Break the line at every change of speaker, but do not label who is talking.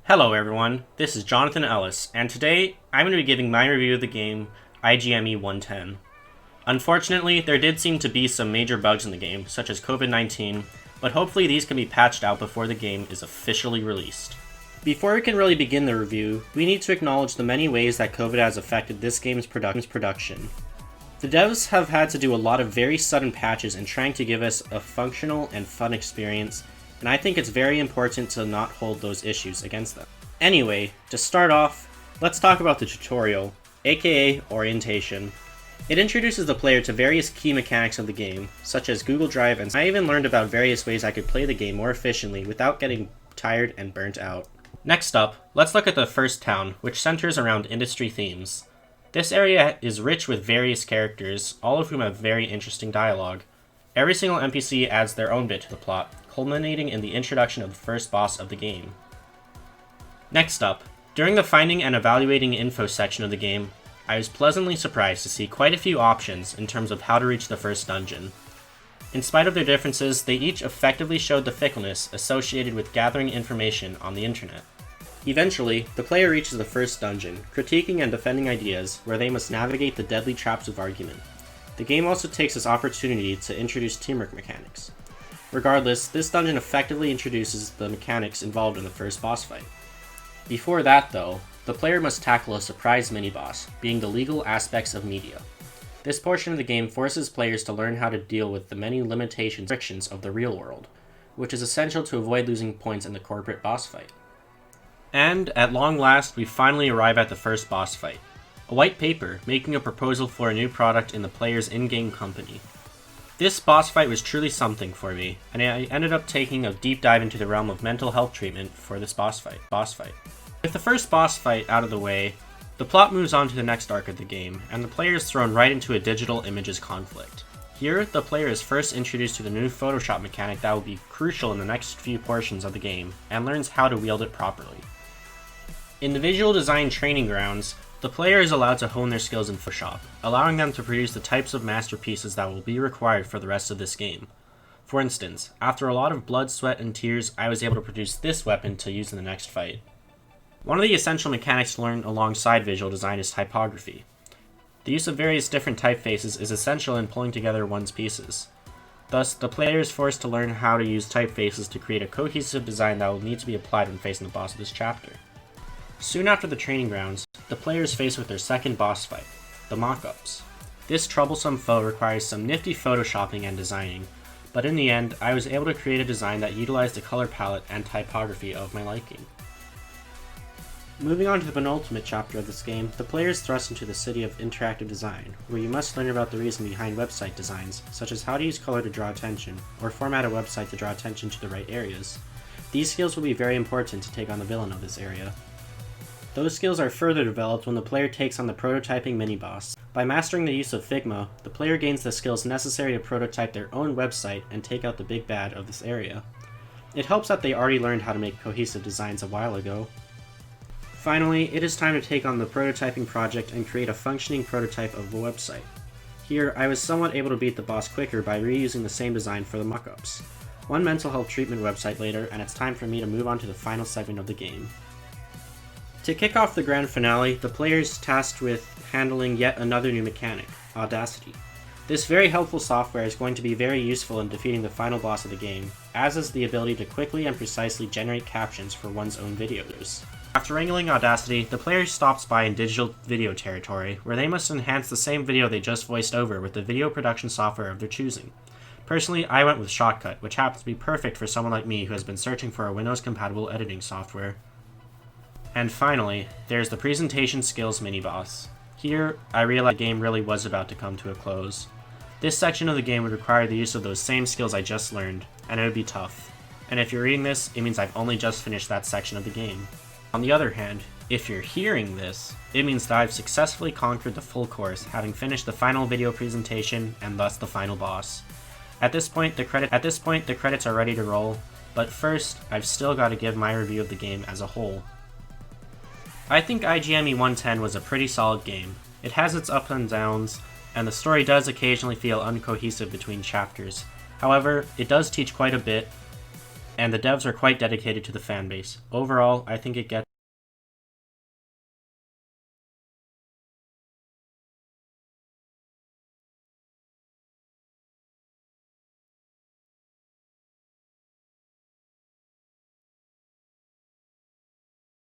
Hello everyone, this is Jonathan Ellis, and today I'm going to be giving my review of the game IGME 110. Unfortunately, there did seem to be some major bugs in the game, such as COVID-19, but hopefully these can be patched out before the game is officially released. Before we can really begin the review, we need to acknowledge the many ways that COVID has affected this game's production. The devs have had to do a lot of very sudden patches in trying to give us a functional and fun experience, and I think it's very important to not hold those issues against them. Anyway, to start off, let's talk about the tutorial, aka orientation. It introduces the player to various key mechanics of the game, such as Google Drive, and I even learned about various ways I could play the game more efficiently without getting tired and burnt out. Next up, let's look at the first town, which centers around industry themes. This area is rich with various characters, all of whom have very interesting dialogue. Every single NPC adds their own bit to the plot, culminating in the introduction of the first boss of the game. Next up, during the finding and evaluating info section of the game, I was pleasantly surprised to see quite a few options in terms of how to reach the first dungeon. In spite of their differences, they each effectively showed the fickleness associated with gathering information on the internet. Eventually, the player reaches the first dungeon, critiquing and defending ideas where they must navigate the deadly traps of argument. The game also takes this opportunity to introduce teamwork mechanics. Regardless, this dungeon effectively introduces the mechanics involved in the first boss fight. Before that though, the player must tackle a surprise mini-boss, being the legal aspects of media. This portion of the game forces players to learn how to deal with the many limitations and restrictions of the real world, which is essential to avoid losing points in the corporate boss fight. And, at long last, we finally arrive at the first boss fight. A white paper, making a proposal for a new product in the player's in-game company. This boss fight was truly something for me, and I ended up taking a deep dive into the realm of mental health treatment for this boss fight. With the first boss fight out of the way, the plot moves on to the next arc of the game, and the player is thrown right into a digital images conflict. Here, the player is first introduced to the new Photoshop mechanic that will be crucial in the next few portions of the game, and learns how to wield it properly. In the visual design training grounds, the player is allowed to hone their skills in Photoshop, allowing them to produce the types of masterpieces that will be required for the rest of this game. For instance, after a lot of blood, sweat, and tears, I was able to produce this weapon to use in the next fight. One of the essential mechanics to learn alongside visual design is typography. The use of various different typefaces is essential in pulling together one's pieces. Thus, the player is forced to learn how to use typefaces to create a cohesive design that will need to be applied when facing the boss of this chapter. Soon after the training grounds, the player is faced with their second boss fight, the mock-ups. This troublesome foe requires some nifty photoshopping and designing, but in the end, I was able to create a design that utilized the color palette and typography of my liking. Moving on to the penultimate chapter of this game, the player is thrust into the city of interactive design, where you must learn about the reason behind website designs, such as how to use color to draw attention, or format a website to draw attention to the right areas. These skills will be very important to take on the villain of this area. Those skills are further developed when the player takes on the prototyping mini-boss. By mastering the use of Figma, the player gains the skills necessary to prototype their own website and take out the big bad of this area. It helps that they already learned how to make cohesive designs a while ago. Finally, it is time to take on the prototyping project and create a functioning prototype of the website. Here, I was somewhat able to beat the boss quicker by reusing the same design for the mock-ups. One mental health treatment website later, and it's time for me to move on to the final segment of the game. To kick off the grand finale, the player is tasked with handling yet another new mechanic, Audacity. This very helpful software is going to be very useful in defeating the final boss of the game, as is the ability to quickly and precisely generate captions for one's own videos. After wrangling Audacity, the player stops by in digital video territory, where they must enhance the same video they just voiced over with the video production software of their choosing. Personally, I went with Shotcut, which happens to be perfect for someone like me who has been searching for a Windows-compatible editing software. And finally, there's the presentation skills mini-boss. Here, I realized the game really was about to come to a close. This section of the game would require the use of those same skills I just learned, and it would be tough. And if you're reading this, it means I've only just finished that section of the game. On the other hand, if you're hearing this, it means that I've successfully conquered the full course, having finished the final video presentation and thus the final boss. At this point, the credits are ready to roll, but first, I've still got to give my review of the game as a whole. I think IGME 110 was a pretty solid game. It has its ups and downs, and the story does occasionally feel uncohesive between chapters. However, it does teach quite a bit, and the devs are quite dedicated to the fan base. Overall, I think it gets